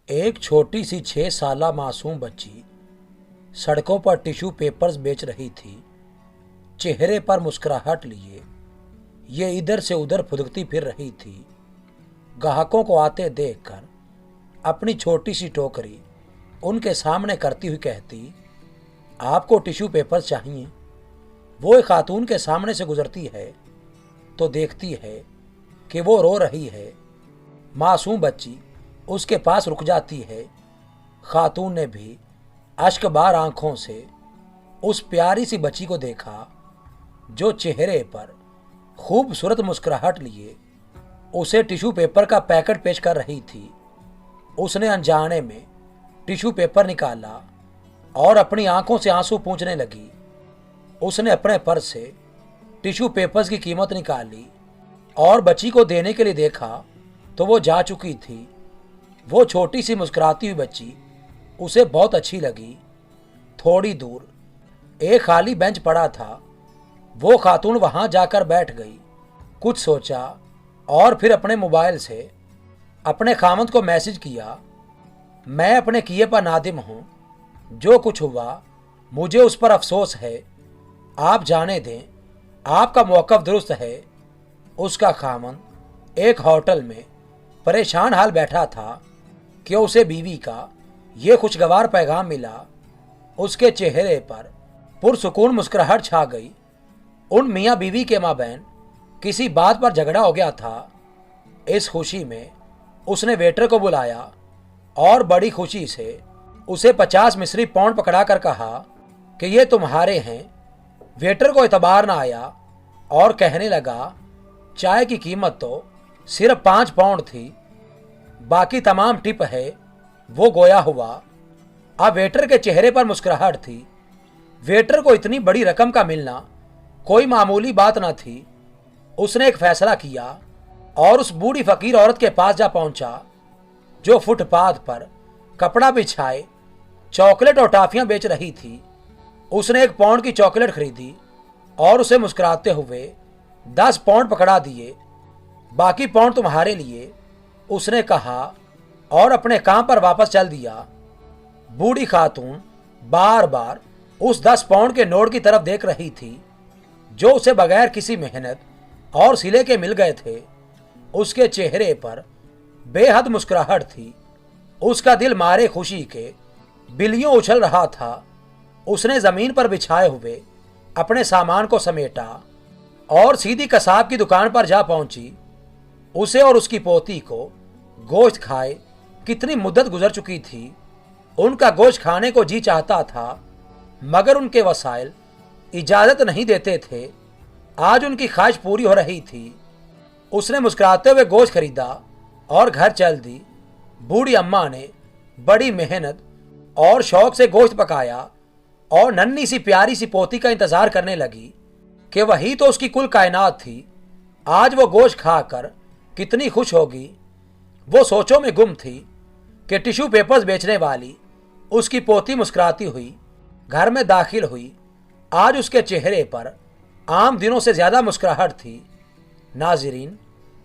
एक छोटी सी 6 साला मासूम बच्ची सड़कों पर टिश्यू पेपर्स बेच रही थी। चेहरे पर मुस्कुराहट लिए ये इधर से उधर फुदकती फिर रही थी। ग्राहकों को आते देखकर अपनी छोटी सी टोकरी उनके सामने करती हुई कहती, आपको टिश्यू पेपर्स चाहिए। वो एक खातून के सामने से गुजरती है तो देखती है कि वो रो रही है। मासूम बच्ची उसके पास रुक जाती है। खातून ने भी अश्कबार आंखों से उस प्यारी सी बच्ची को देखा जो चेहरे पर खूबसूरत मुस्कुराहट लिए उसे टिश्यू पेपर का पैकेट पेश कर रही थी। उसने अनजाने में टिश्यू पेपर निकाला और अपनी आंखों से आंसू पूंछने लगी। उसने अपने पर्स से टिश्यू पेपर्स की कीमत निकाली और बच्ची को देने के लिए देखा तो वो जा चुकी थी। वो छोटी सी मुस्कुराती हुई बच्ची उसे बहुत अच्छी लगी। थोड़ी दूर एक खाली बेंच पड़ा था। वो खातून वहां जाकर बैठ गई। कुछ सोचा और फिर अपने मोबाइल से अपने खामद को मैसेज किया, मैं अपने किए पर नादिम हूँ। जो कुछ हुआ मुझे उस पर अफसोस है। आप जाने दें, आपका मौक़िफ़ दुरुस्त है। उसका खामद एक होटल में परेशान हाल बैठा था कि उसे बीवी का ये खुशगवार पैगाम मिला। उसके चेहरे पर पुरसुकून मुस्कुराहट छा गई। उन मियाँ बीवी के माबैन किसी बात पर झगड़ा हो गया था। इस खुशी में उसने वेटर को बुलाया और बड़ी खुशी से उसे 50 मिस्री पाउंड पकड़ा कर कहा कि ये तुम्हारे हैं। वेटर को एतबार ना आया और कहने लगा, चाय की कीमत तो सिर्फ 5 पाउंड थी, बाकी तमाम टिप है। वो गोया हुआ। अब वेटर के चेहरे पर मुस्कुराहट थी। वेटर को इतनी बड़ी रकम का मिलना कोई मामूली बात ना थी। उसने एक फैसला किया और उस बूढ़ी फकीर औरत के पास जा पहुंचा जो फुटपाथ पर कपड़ा बिछाए चॉकलेट और टॉफियां बेच रही थी। उसने 1 पाउंड की चॉकलेट खरीदी और उसे मुस्कुराते हुए 10 पाउंड पकड़ा दिए। बाकी पाउंड तुम्हारे लिए, उसने कहा और अपने काम पर वापस चल दिया। बूढ़ी खातून बार बार उस 10 पाउंड के नोट की तरफ देख रही थी जो उसे बगैर किसी मेहनत और सिले के मिल गए थे। उसके चेहरे पर बेहद मुस्कुराहट थी। उसका दिल मारे खुशी के बिल्लियों उछल रहा था। उसने जमीन पर बिछाए हुए अपने सामान को समेटा और सीधी कसाब की दुकान पर जा पहुंची। उसे और उसकी पोती को गोश्त खाए कितनी मुद्दत गुजर चुकी थी। उनका गोश्त खाने को जी चाहता था मगर उनके वसाइल इजाज़त नहीं देते थे। आज उनकी ख्वाहिश पूरी हो रही थी। उसने मुस्कुराते हुए गोश्त खरीदा और घर चल दी। बूढ़ी अम्मा ने बड़ी मेहनत और शौक से गोश्त पकाया और नन्ही सी प्यारी सी पोती का इंतज़ार करने लगी कि वही तो उसकी कुल कायनात थी। आज वो गोश्त खाकर कितनी खुश होगी। वो सोचों में गुम थी कि टिश्यू पेपर्स बेचने वाली उसकी पोती मुस्कुराती हुई घर में दाखिल हुई। आज उसके चेहरे पर आम दिनों से ज़्यादा मुस्कुराहट थी। नाज़रीन,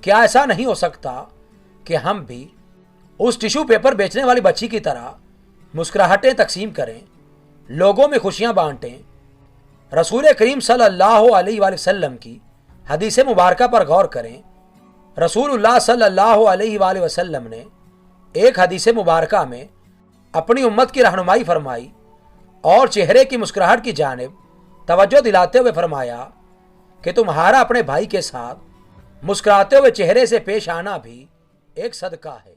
क्या ऐसा नहीं हो सकता कि हम भी उस टिश्यू पेपर बेचने वाली बच्ची की तरह मुस्कुराहटें तकसीम करें, लोगों में खुशियां बांटें। रसूल करीम सल्लल्लाहु अलैहि वसल्लम की हदीस मुबारका पर गौर करें। रसूलुल्लाह सल्लल्लाहु अलैहि वसल्लम ने एक हदीस मुबारका में अपनी उम्मत की रहनुमाई फरमाई और चेहरे की मुस्कुराहट की जानिब तवज्जो दिलाते हुए फरमाया कि तुम्हारा अपने भाई के साथ मुस्कुराते हुए चेहरे से पेश आना भी एक सदका है।